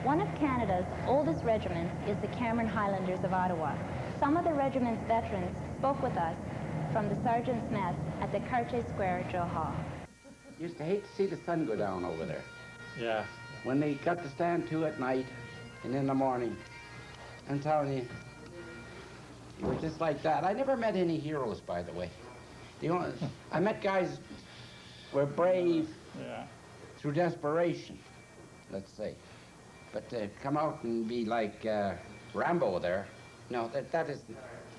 One of Canada's oldest regiments is the Cameron Highlanders of Ottawa. Some of the regiment's veterans spoke with us from the sergeant's mess at the Cartier Square Drill Hall. Used to hate to see the sun go down over there. Yeah. When they got to stand to at night and in the morning, I'm telling you, it was just like that. I never met any heroes, by the way. I met guys who were brave through desperation, let's say. But to come out and be like Rambo there, no, that isn't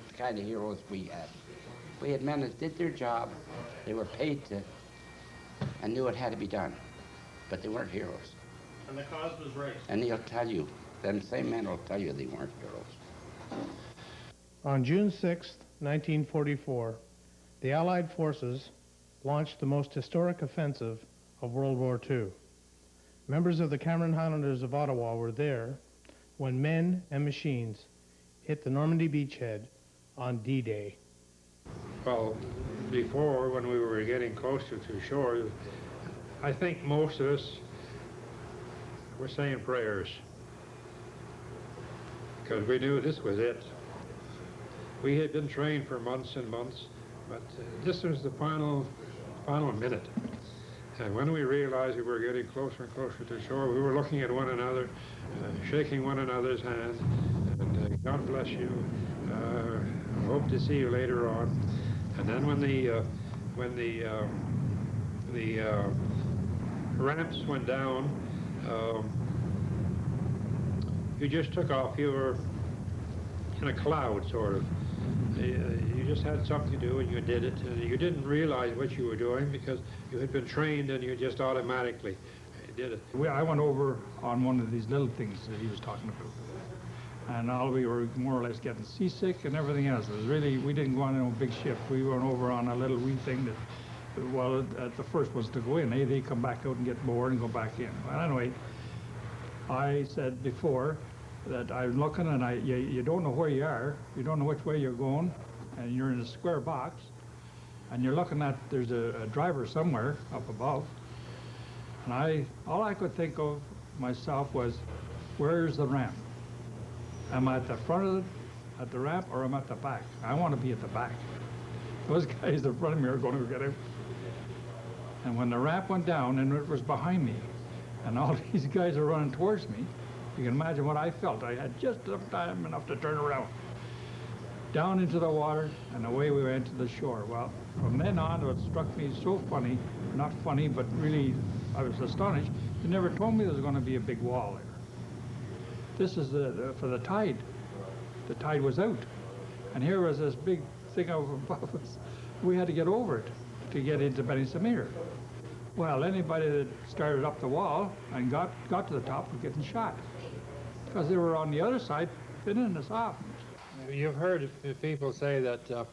the kind of heroes we had. We had men that did their job, they were paid to, and knew it had to be done. But they weren't heroes. And the cause was right. And they'll tell you, them same men will tell you they weren't heroes. On June 6, 1944, the Allied forces launched the most historic offensive of World War II. Members of the Cameron Highlanders of Ottawa were there when men and machines hit the Normandy beachhead on D-Day. Well, before, when we were getting closer to shore, I think most of us were saying prayers, because we knew this was it. We had been trained for months and months, but this was the final minute. And when we realized we were getting closer and closer to shore, we were looking at one another, shaking one another's hand, and God bless you, hope to see you later on. And then when the ramps went down, you just took off. You were in a cloud, sort of. You just had something to do and you did it, and you didn't realize what you were doing because you had been trained and you just automatically did it. I went over on one of these little things that he was talking about, and all we were more or less getting seasick and everything else. It was really, we didn't go on a big ship. We went over on a little wee thing that, well, at the first was to go in. They come back out and get bored and go back in. Well, anyway, I said before that I'm looking and you don't know where you are, you don't know which way you're going, and you're in a square box, and you're looking at, there's a driver somewhere up above, and all I could think of myself was, where's the ramp? Am I at the front of at the ramp, or am I at the back? I want to be at the back. Those guys in front of me are going to get out. And when the ramp went down, and it was behind me, and all these guys are running towards me, you can imagine what I felt. I had just enough to turn around. Down into the water, and away we went to the shore. Well, from then on, it struck me so funny, not funny, but really, I was astonished. They never told me there was going to be a big wall there. This is for the tide. The tide was out. And here was this big thing over above us. We had to get over it to get into Benny-Samir. Well, anybody that started up the wall and got to the top was getting shot, because they were on the other side pinning us off. You've heard people say that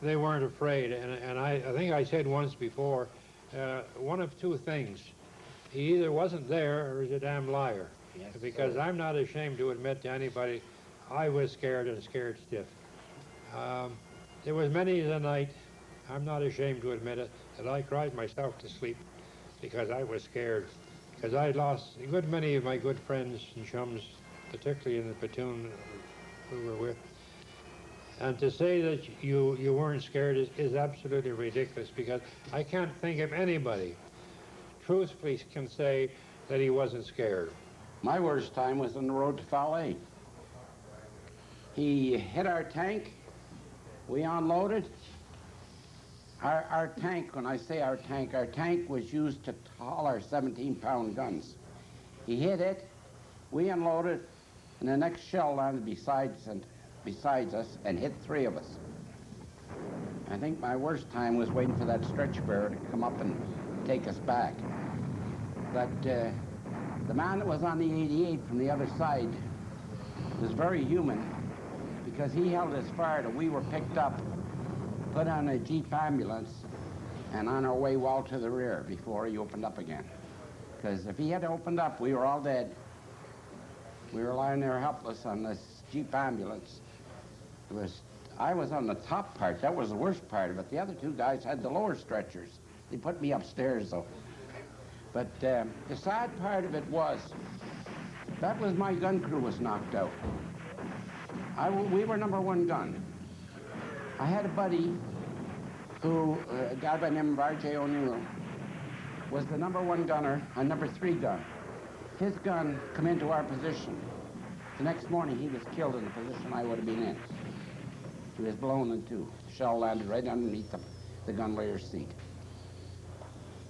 they weren't afraid, and I think I said once before, one of two things. He either wasn't there or he's a damn liar. Yes, because I'm not ashamed to admit to anybody I was scared and scared stiff. There was many a night, I'm not ashamed to admit it, that I cried myself to sleep because I was scared. Because I lost a good many of my good friends and chums, particularly in the platoon we were with. And to say that you weren't scared is absolutely ridiculous, because I can't think of anybody truthfully can say that he wasn't scared. My worst time was on the road to Falaise. He hit our tank, we unloaded. Our tank, when I say our tank was used to haul our 17-pound guns. He hit it, we unloaded, and the next shell landed besides us and hit 3 of us. I think my worst time was waiting for that stretch bearer to come up and take us back. But the man that was on the 88 from the other side was very human, because he held us fire till we were picked up, put on a Jeep ambulance, and on our way well to the rear before he opened up again. Because if he had opened up, we were all dead. We were lying there helpless on this Jeep ambulance. I was on the top part. That was the worst part of it. The other 2 guys had the lower stretchers. They put me upstairs, though. But the sad part of it was That was my gun crew was knocked out. We were #1 gun. I had a buddy who, a guy by the name of R.J. O'Neill, was the #1 gunner on #3 gun. His gun come into our position. The next morning he was killed in the position I would have been in. He was blown in two. The shell landed right underneath the gunlayer's seat.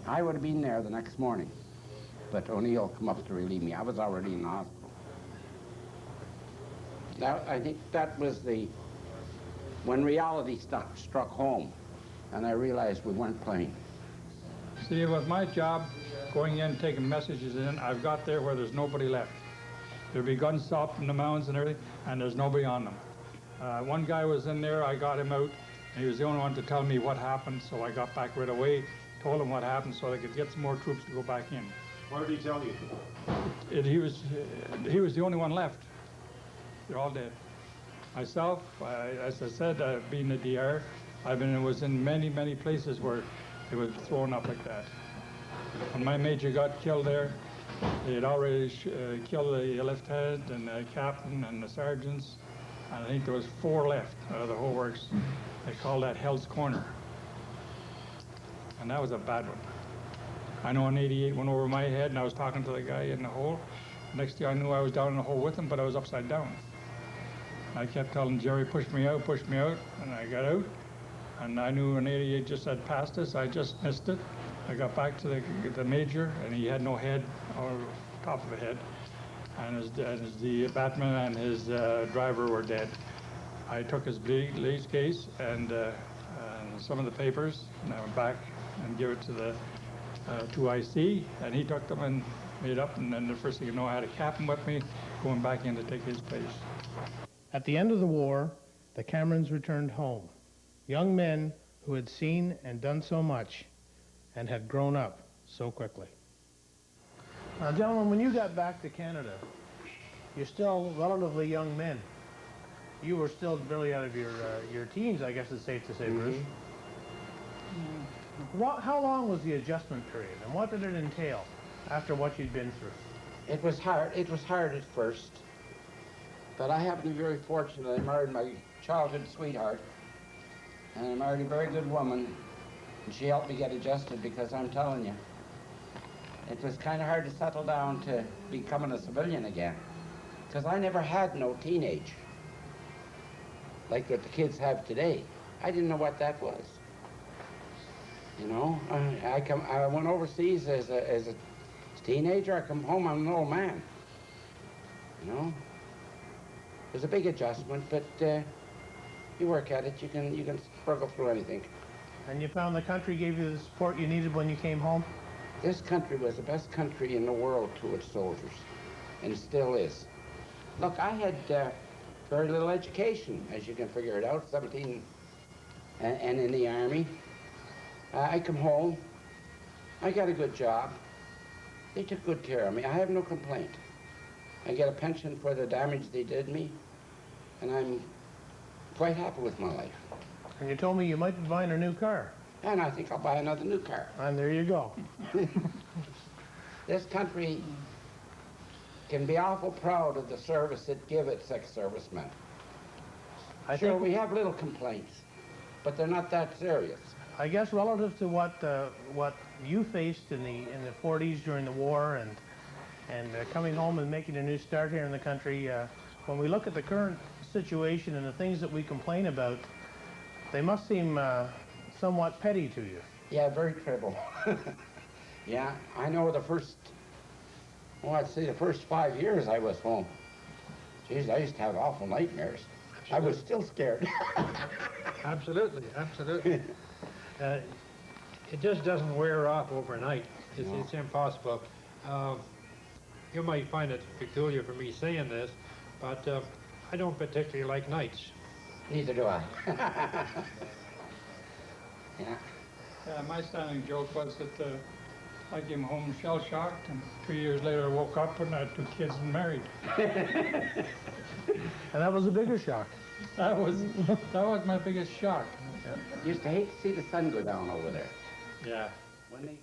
I would have been there the next morning, but O'Neill come up to relieve me. I was already in the hospital. I think that was when reality struck home, and I realized we weren't playing. See, with my job, going in, taking messages in, I've got there where there's nobody left. There'd be guns stopped in the mounds and everything, and there's nobody on them. One guy was in there, I got him out, and he was the only one to tell me what happened, so I got back right away, told him what happened so they could get some more troops to go back in. What did he tell you? He was the only one left. They're all dead. Myself, as I said, I've been a DR. Was in many, many places where it was thrown up like that. When my major got killed there, they had already killed the lieutenant and the captain and the sergeants, and I think there was 4 left out of the whole works. They called that Hell's Corner, and that was a bad one. I know an 88 went over my head, and I was talking to the guy in the hole. Next thing I knew, I was down in the hole with him, but I was upside down. I kept telling Jerry, push me out, and I got out. And I knew an 88 just had passed us. I just missed it. I got back to the major, and he had no head or top of a head. And the batman and his driver were dead. I took his police case and some of the papers, and I went back and gave it to the 2IC, and he took them and made up. And then the first thing you know, I had a captain with me going back in to take his place. At the end of the war, the Camerons returned home. Young men who had seen and done so much and had grown up so quickly. Now, gentlemen, when you got back to Canada, you're still relatively young men. You were still barely out of your teens, I guess it's safe to say, Bruce. How long was the adjustment period, and what did it entail after what you'd been through? It was hard. It was hard at first, but I happened to be very fortunate. I married my childhood sweetheart, and I married a very good woman, and she helped me get adjusted, because I'm telling you, it was kind of hard to settle down to becoming a civilian again, because I never had no teenage like what the kids have today. I didn't know what that was. You know, I went overseas as a teenager. I come home, I'm an old man. You know, it was a big adjustment, but you work at it. You can struggle through anything. And you found the country gave you the support you needed when you came home? This country was the best country in the world to its soldiers, and still is. Look, I had very little education, as you can figure it out, 17 and in the Army. I come home, I got a good job. They took good care of me. I have no complaint. I get a pension for the damage they did me, and I'm quite happy with my life. And you told me you might be buying a new car. And I think I'll buy another new car. And there you go. This country can be awful proud of the service it give its ex-servicemen. Sure, we have little complaints, but they're not that serious. I guess relative to what you faced in the 40s during the war and coming home and making a new start here in the country, when we look at the current situation and the things that we complain about, they must seem somewhat petty to you. Yeah, very trivial. Yeah, I know I'd say the first 5 years I was home. Geez, I used to have awful nightmares. I was still scared. Absolutely, absolutely. It just doesn't wear off overnight. It's impossible. You might find it peculiar for me saying this, but I don't particularly like nights. Neither do I. Yeah. My standing joke was that I came home shell-shocked, and 3 years later I woke up and I had 2 kids and married. And that was a bigger shock. That was my biggest shock. Used to hate to see the sun go down over there. Yeah. When they